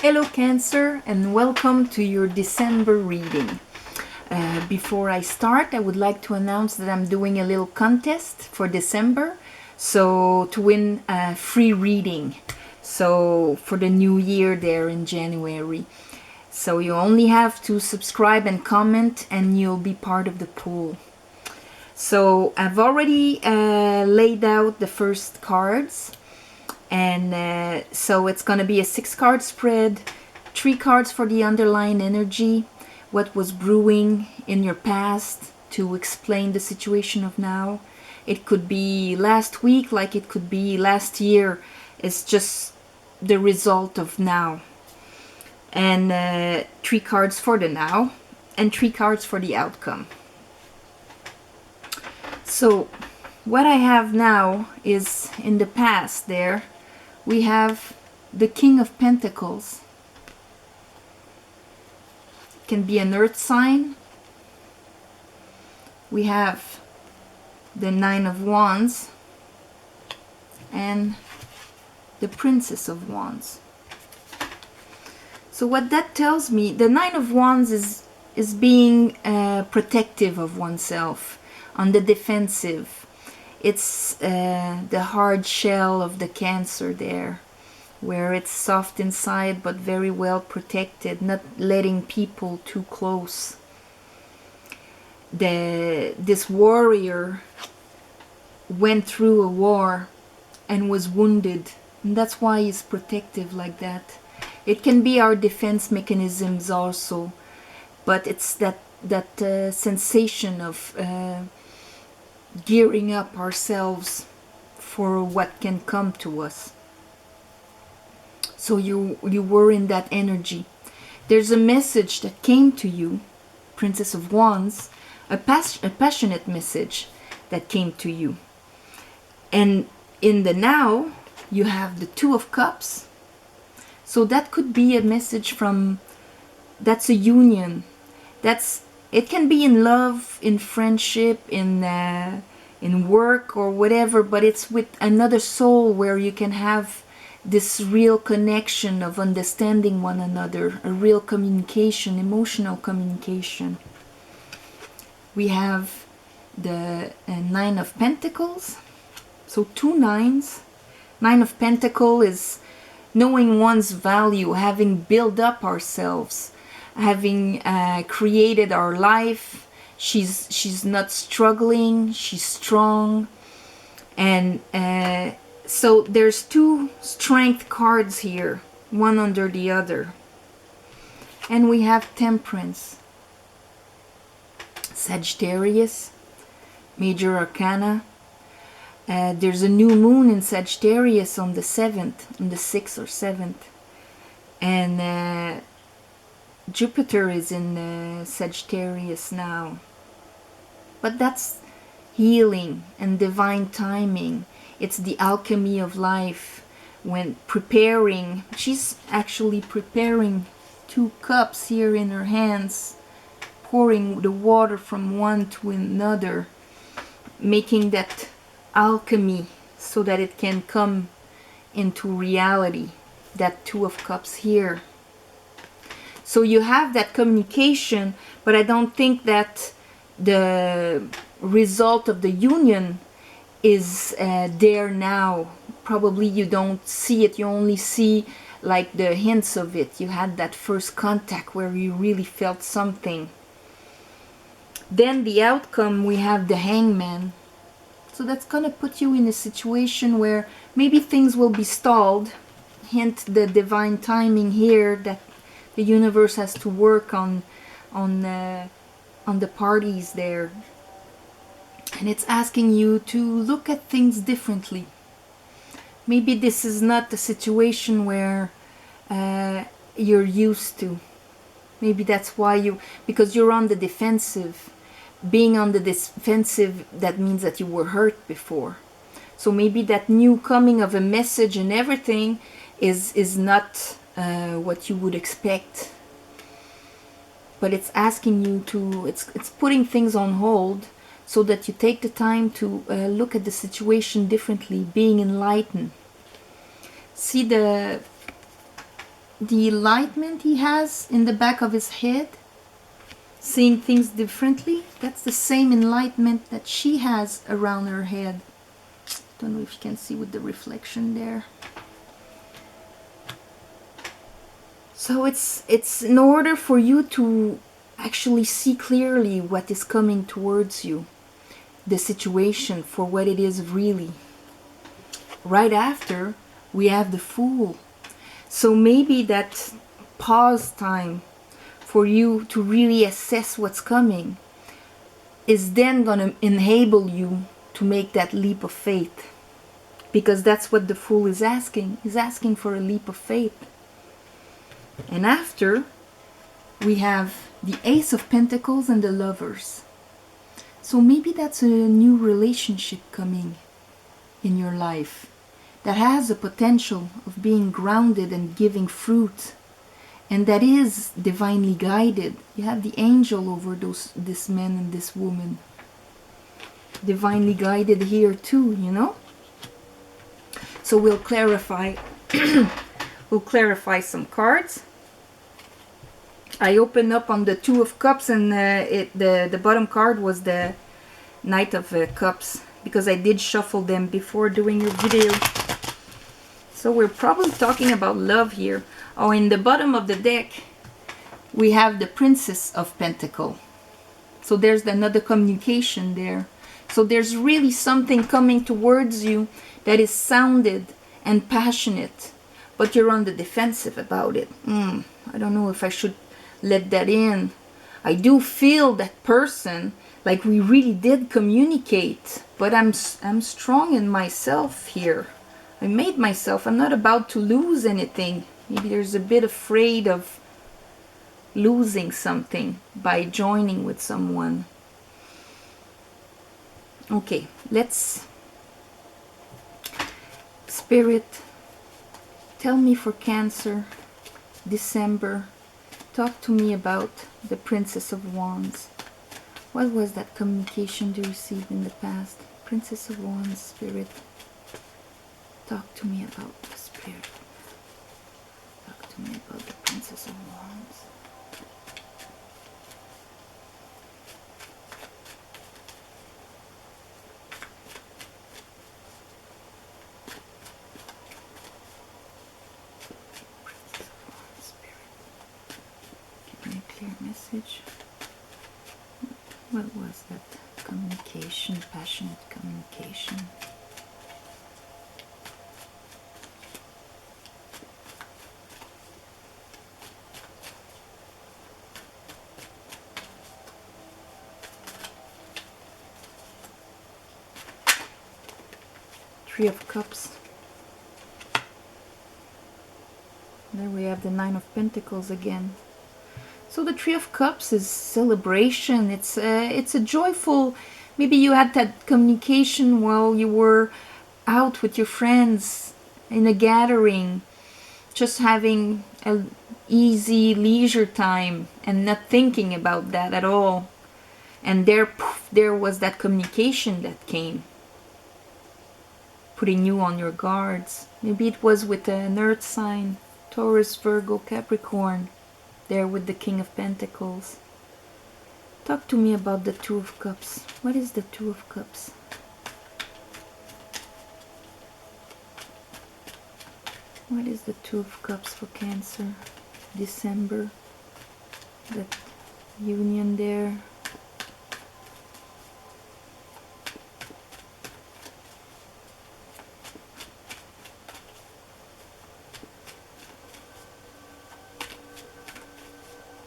Hello Cancer, and welcome to your December reading. Before I start, I would like to announce that I'm doing a little contest for December, so to win a free reading, so for the new year there in January. So you only have to subscribe and comment and you'll be part of the pool. So I've already laid out the first cards, and so it's going to be a 6-card spread, 3 cards for the underlying energy, what was brewing in your past to explain the situation of now. It could be last week, like it could be last year. It's just the result of now. And 3 cards for the now and 3 cards for the outcome. So what I have now is in the past there we have the King of Pentacles. It can be an earth sign. We have the Nine of Wands and the Princess of Wands. So what that tells me, the Nine of Wands is being protective of oneself, on the defensive. It's the hard shell of the Cancer there, where it's soft inside but very well protected, not letting people too close. This warrior went through a war and was wounded, and that's why he's protective like that. It can be our defense mechanisms also, but it's that sensation of gearing up ourselves for what can come to us. So you were in that energy. There's a message that came to you, Princess of Wands, a passionate message that came to you. And in the now, you have the Two of Cups. So that could be a message from, that's a union. It can be in love, in friendship, in work or whatever, but it's with another soul where you can have this real connection of understanding one another, a real communication, emotional communication. We have the Nine of Pentacles. So 2 nines. Nine of Pentacles is knowing one's value, having built up ourselves, having created our life. She's not struggling, she's strong. And so there's 2 strength cards here, one under the other. And we have Temperance, Sagittarius, Major Arcana. There's a new moon in Sagittarius on the 7th, on the 6th or 7th. And Jupiter is in Sagittarius now. But that's healing and divine timing. It's the alchemy of life. When preparing, she's actually preparing 2 cups here in her hands, pouring the water from one to another, making that alchemy so that it can come into reality. That 2 of Cups here. So you have that communication, but I don't think that the result of the union is there now. Probably you don't see it, you only see like the hints of it. You had that first contact where you really felt something. Then the outcome, we have the Hangman. So that's gonna put you in a situation where maybe things will be stalled. Hint the divine timing here, that the universe has to work on the parties there. And it's asking you to look at things differently. Maybe this is not a situation where you're used to. Maybe that's why because you're on the defensive. Being on the defensive, that means that you were hurt before. So maybe that new coming of a message and everything is not what you would expect. But it's asking you to, it's putting things on hold so that you take the time to look at the situation differently, being enlightened. See the enlightenment he has in the back of his head, seeing things differently, that's the same enlightenment that she has around her head. Don't know if you can see with the reflection there. So it's in order for you to actually see clearly what is coming towards you, the situation for what it is really. Right after, we have the Fool. So maybe that pause time for you to really assess what's coming is then going to enable you to make that leap of faith. Because that's what the Fool is asking. He's asking for a leap of faith. And after, we have the Ace of Pentacles and the Lovers. So maybe that's a new relationship coming in your life that has a potential of being grounded and giving fruit, and that is divinely guided. You have the angel over this man and this woman, divinely guided here too, you know. So we'll clarify we'll clarify some cards. I opened up on the Two of Cups, and the bottom card was the Knight of Cups, because I did shuffle them before doing your video. So we're probably talking about love here. Oh, in the bottom of the deck, we have the Princess of Pentacles. So there's another communication there. So there's really something coming towards you that is sounded and passionate, but you're on the defensive about it. I don't know if I should let that in. I do feel that person, like we really did communicate, but I'm strong in myself here. I made myself, I'm not about to lose anything. Maybe there's a bit afraid of losing something by joining with someone. Okay, let's... Spirit, tell me for Cancer, December. Talk to me about the Princess of Wands. What was that communication you received in the past? Princess of Wands, Spirit. Talk to me about the Spirit. Talk to me about the Princess of Wands. Princess of Wands, Spirit. Give me a clear message. What was that communication, passionate communication? Three of Cups. There we have the Nine of Pentacles again. So the Three of Cups is celebration. It's a joyful... Maybe you had that communication while you were out with your friends in a gathering, just having an easy leisure time and not thinking about that at all. And there was that communication that came, putting you on your guards. Maybe it was with an earth sign, Taurus, Virgo, Capricorn, there with the King of Pentacles. Talk to me about the Two of Cups. What is the Two of Cups? What is the Two of Cups for Cancer? December. That union there.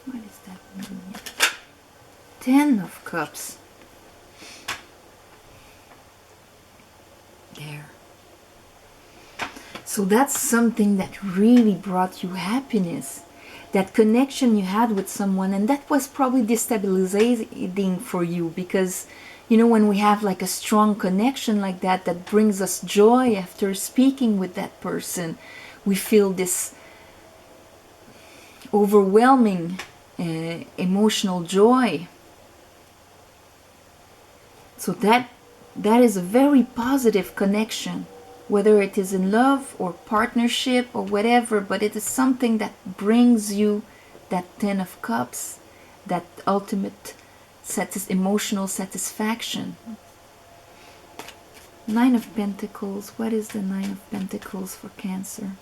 What is that union? Ten of Cups. There. So that's something that really brought you happiness. That connection you had with someone, and that was probably destabilizing for you, because you know, when we have like a strong connection like that, that brings us joy after speaking with that person, we feel this overwhelming emotional joy. So that is a very positive connection whether it is in love or partnership or whatever, but it is something that brings you that 10 of Cups, that ultimate emotional satisfaction. 9 of Pentacles. What is the 9 of Pentacles for Cancer?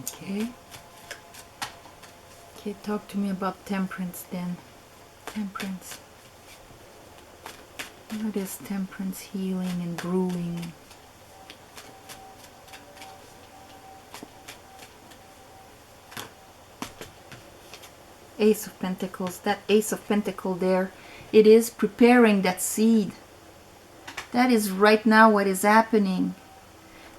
Okay. Okay, talk to me about Temperance then. Temperance. What is Temperance? Healing and brewing. Ace of Pentacles. That Ace of Pentacles there, it is preparing that seed. That is right now what is happening.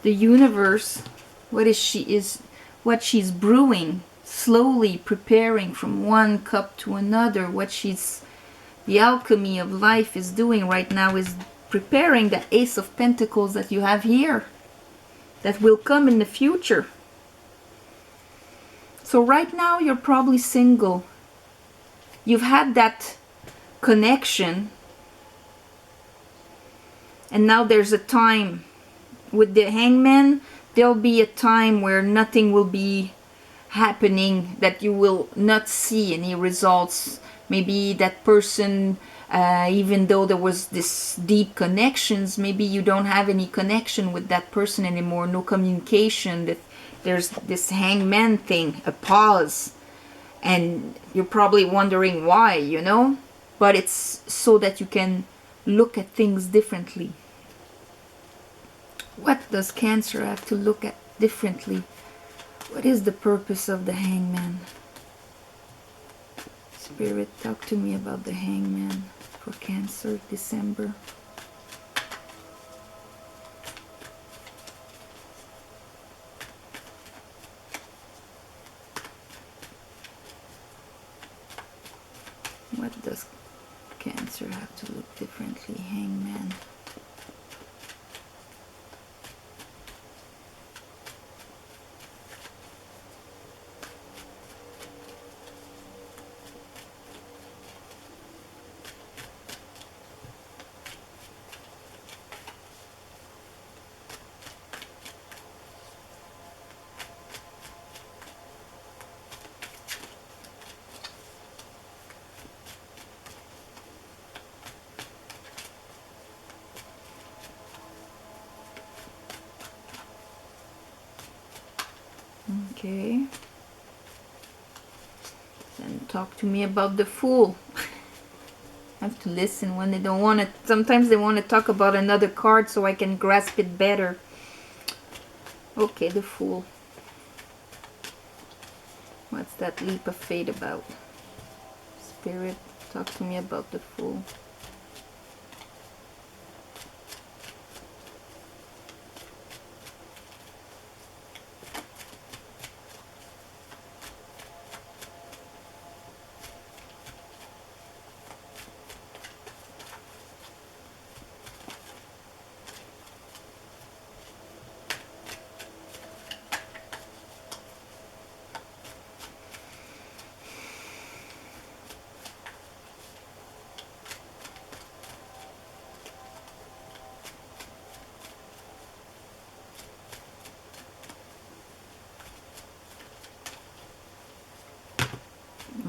The universe, what she's brewing, slowly preparing from one cup to another. The alchemy of life is doing right now is preparing the Ace of Pentacles that you have here, that will come in the future. So right now you're probably single. You've had that connection, and now there's a time. With the Hangman, there'll be a time where nothing will be happening, that you will not see any results. Maybe that person, even though there was this deep connections, maybe you don't have any connection with that person anymore, no communication, that there's this Hangman thing, a pause. And you're probably wondering why, you know? But it's so that you can look at things differently. What does Cancer have to look at differently? What is the purpose of the Hangman? Spirit, talk to me about the Hangman for Cancer, December. What does Cancer have to look differently? Hangman. Okay. Then talk to me about the Fool. I have to listen when they don't want to. Sometimes they want to talk about another card so I can grasp it better. Okay, the Fool. What's that leap of faith about? Spirit, talk to me about the Fool.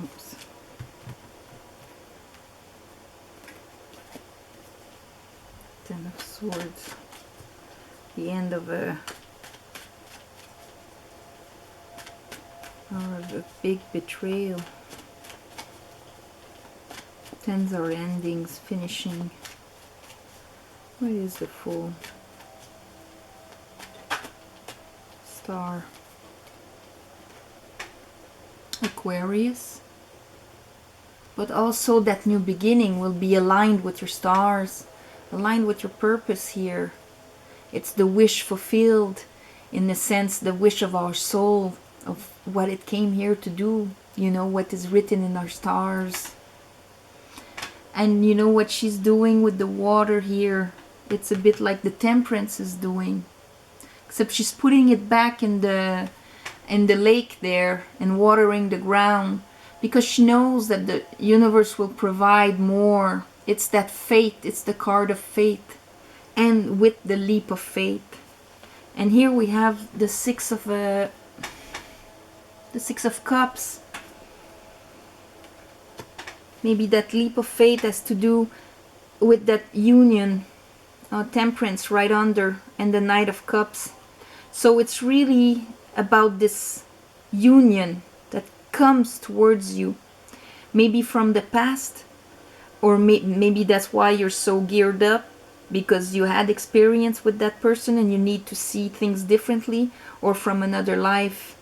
Oops. Ten of Swords. The end of a big betrayal. Tens are endings, finishing. What is the Fool? Star. Aquarius. But also that new beginning will be aligned with your stars, aligned with your purpose here. It's the wish fulfilled, in the sense, the wish of our soul, of what it came here to do, you know, what is written in our stars. And you know what she's doing with the water here? It's a bit like the Temperance is doing, except she's putting it back in the lake there and watering the ground, because she knows that the universe will provide more. It's that faith, it's the card of faith, and with the leap of faith. And here we have the Six of Cups. Maybe that leap of faith has to do with that union, Temperance right under, and the Knight of Cups. So it's really about this union that comes towards you, maybe from the past, or maybe that's why you're so geared up, because you had experience with that person and you need to see things differently, or from another life.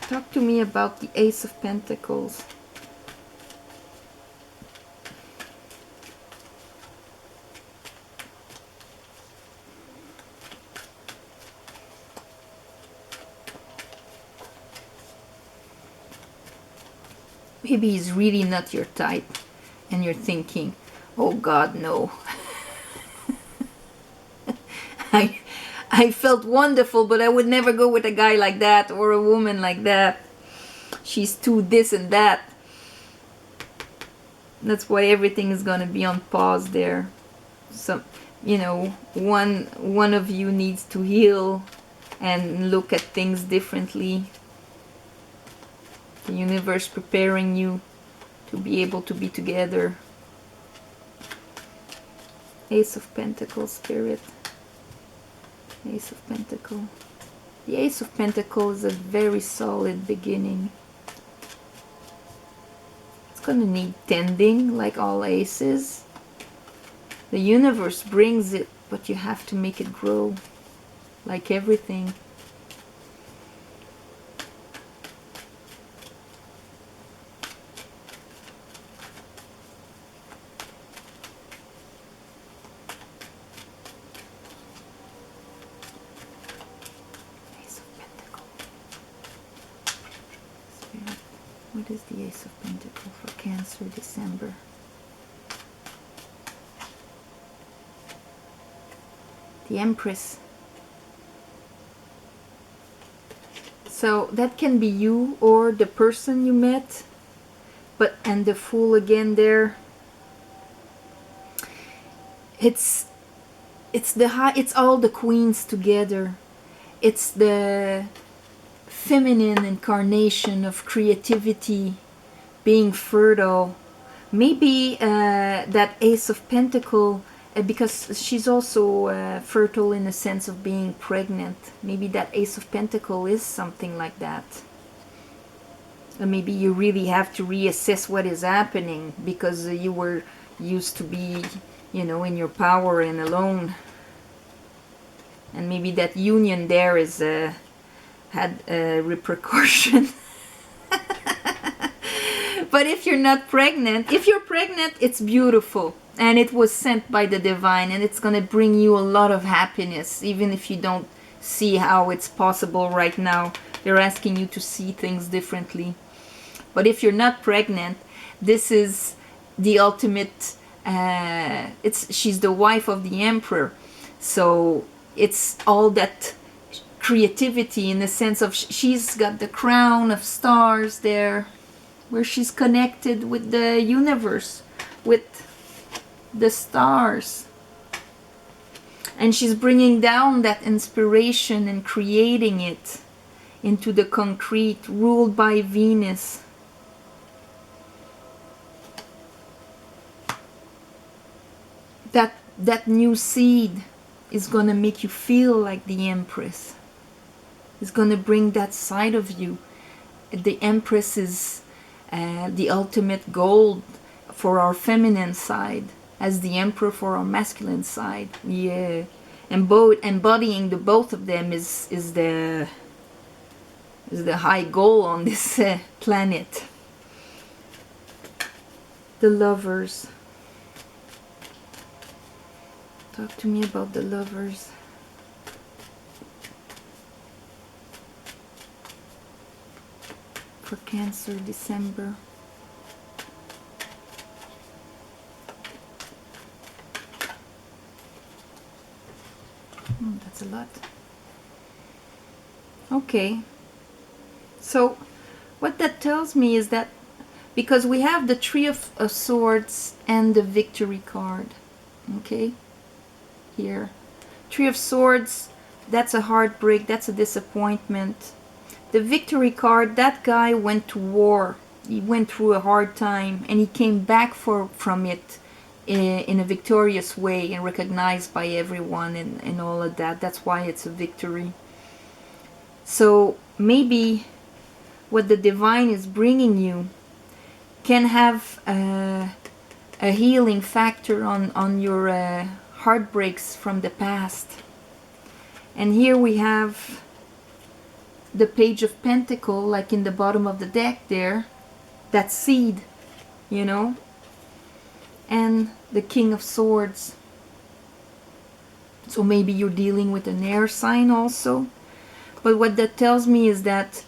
Talk to me about the Ace of Pentacles. Maybe he's really not your type and you're thinking, oh God, no. I felt wonderful, but I would never go with a guy like that or a woman like that. She's too this and that. That's why everything is going to be on pause there. So, you know, one of you needs to heal and look at things differently. The universe preparing you to be able to be together. Ace of Pentacles, Spirit. Ace of Pentacles. The Ace of Pentacles is a very solid beginning. It's going to need tending, like all aces. The universe brings it, but you have to make it grow, like everything. What is the Ace of Pentacles for Cancer, December? The Empress. So that can be you or the person you met. And the Fool again there. It's all the queens together. It's the feminine incarnation of creativity, being fertile. Maybe that Ace of Pentacles, because she's also fertile in the sense of being pregnant. Maybe that Ace of Pentacles is something like that. And maybe you really have to reassess what is happening, because you were used to be, you know, in your power and alone. And maybe that union there is had a repercussion. But if you're not pregnant, if you're pregnant, it's beautiful. And it was sent by the divine, and it's going to bring you a lot of happiness, even if you don't see how it's possible right now. They're asking you to see things differently. But if you're not pregnant, this is the ultimate, she's the wife of the emperor. So it's all that creativity, in the sense of she's got the crown of stars there, where she's connected with the universe, with the stars. And she's bringing down that inspiration and creating it into the concrete, ruled by Venus. That new seed is going to make you feel like the Empress. It's going to bring that side of you. the Empress is the ultimate goal for our feminine side, as the Emperor for our masculine side. Yeah, and both embodying the both of them is the high goal on this planet. The Lovers. Talk to me about the Lovers. For Cancer, December. That's a lot. Okay. So what that tells me is that because we have the Three of Swords and the Victory card. Okay? Here. Three of Swords, that's a heartbreak, that's a disappointment. The Victory card, that guy went to war. He went through a hard time and he came back from it in a victorious way and recognized by everyone and all of that. That's why it's a victory. So maybe what the divine is bringing you can have a healing factor on your heartbreaks from the past. And here we have the Page of Pentacle, like in the bottom of the deck there, that seed, you know, and the King of Swords. So maybe you're dealing with an air sign also. But what that tells me is that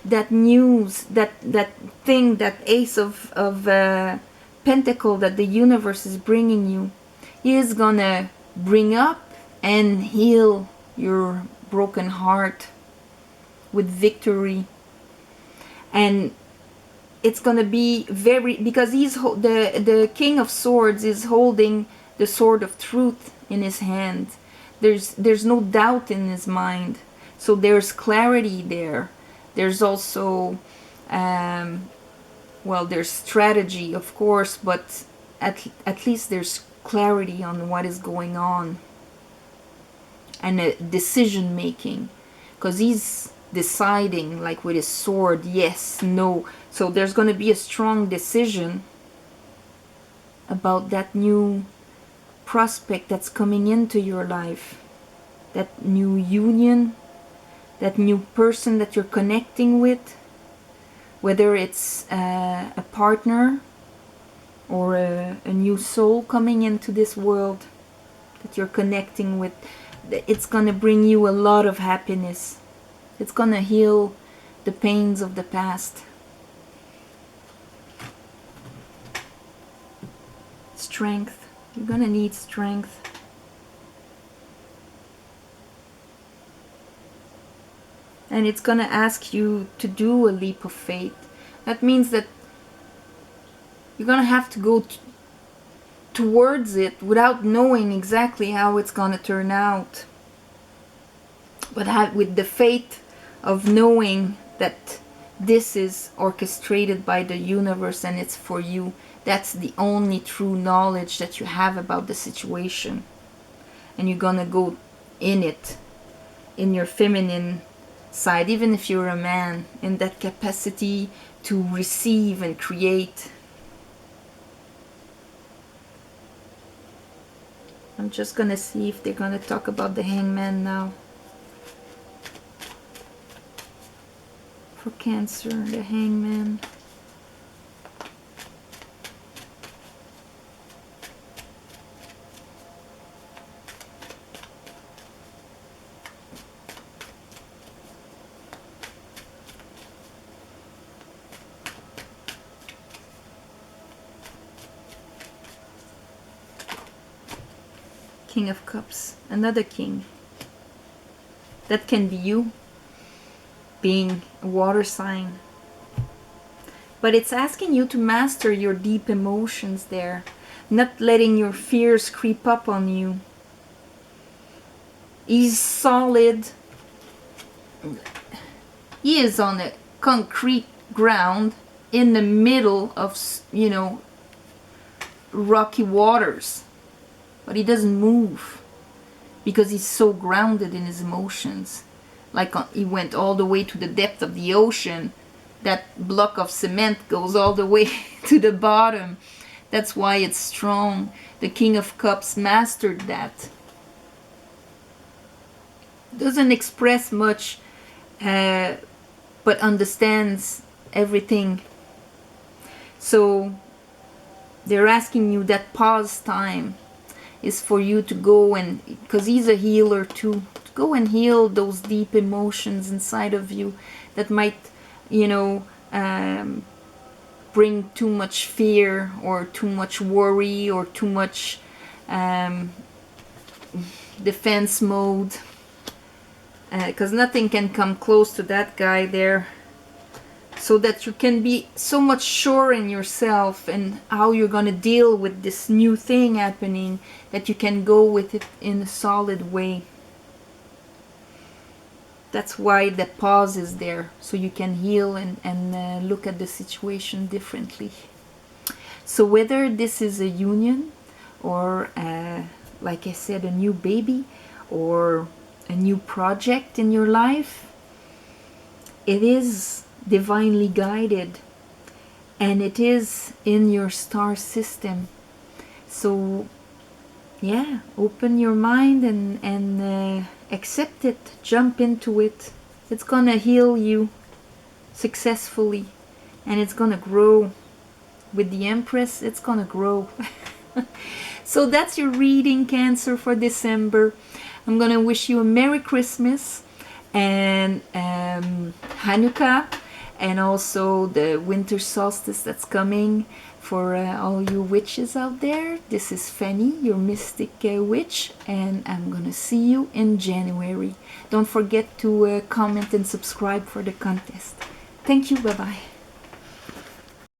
that news, that thing, that Ace of Pentacle that the universe is bringing you, is gonna bring up and heal your broken heart with victory. And it's gonna be very, because he's the King of Swords is holding the sword of truth in his hand. There's no doubt in his mind, so there's clarity there. There's also well, there's strategy, of course, but at least there's clarity on what is going on, and a decision making, because he's deciding, like with his sword, yes, no. So there's going to be a strong decision about that new prospect that's coming into your life, that new union, that new person that you're connecting with, whether it's a partner or a new soul coming into this world that you're connecting with. It's going to bring you a lot of happiness. It's going to heal the pains of the past. Strength. You're going to need strength. And it's going to ask you to do a leap of faith. That means that you're going to have to go towards it without knowing exactly how it's going to turn out. But with the faith of knowing that this is orchestrated by the universe and it's for you. That's the only true knowledge that you have about the situation. And you're going to go in it, in your feminine side, even if you're a man, in that capacity to receive and create. I'm just gonna see if they're gonna talk about the Hangman now. For Cancer, the Hangman. King of Cups, another king. That can be you, being a water sign. But it's asking you to master your deep emotions there, not letting your fears creep up on you. He's solid. He is on a concrete ground in the middle of, you know, rocky waters. But he doesn't move because he's so grounded in his emotions. Like he went all the way to the depth of the ocean that block of cement goes all the way to the bottom. That's why it's strong. The King of Cups mastered that. Doesn't express much, but understands everything. So they're asking you that pause time is for you to go and, because he's a healer too, to go and heal those deep emotions inside of you that might, you know, bring too much fear or too much worry or too much defense mode, because nothing can come close to that guy there. So that you can be so much sure in yourself and how you're going to deal with this new thing happening, that you can go with it in a solid way. That's why the pause is there, so you can heal and look at the situation differently. So whether this is a union or, like I said, a new baby or a new project in your life, it is divinely guided, and it is in your star system. So yeah, open your mind and accept it, jump into it. It's gonna heal you successfully, and it's gonna grow. With the Empress, it's gonna grow. So that's your reading, Cancer, for December. I'm gonna wish you a Merry Christmas and Hanukkah, and also the winter solstice that's coming for all you witches out there. This is Fanny, your mystic witch, and I'm gonna see you in January. Don't forget to comment and subscribe for the contest. Thank you. Bye bye.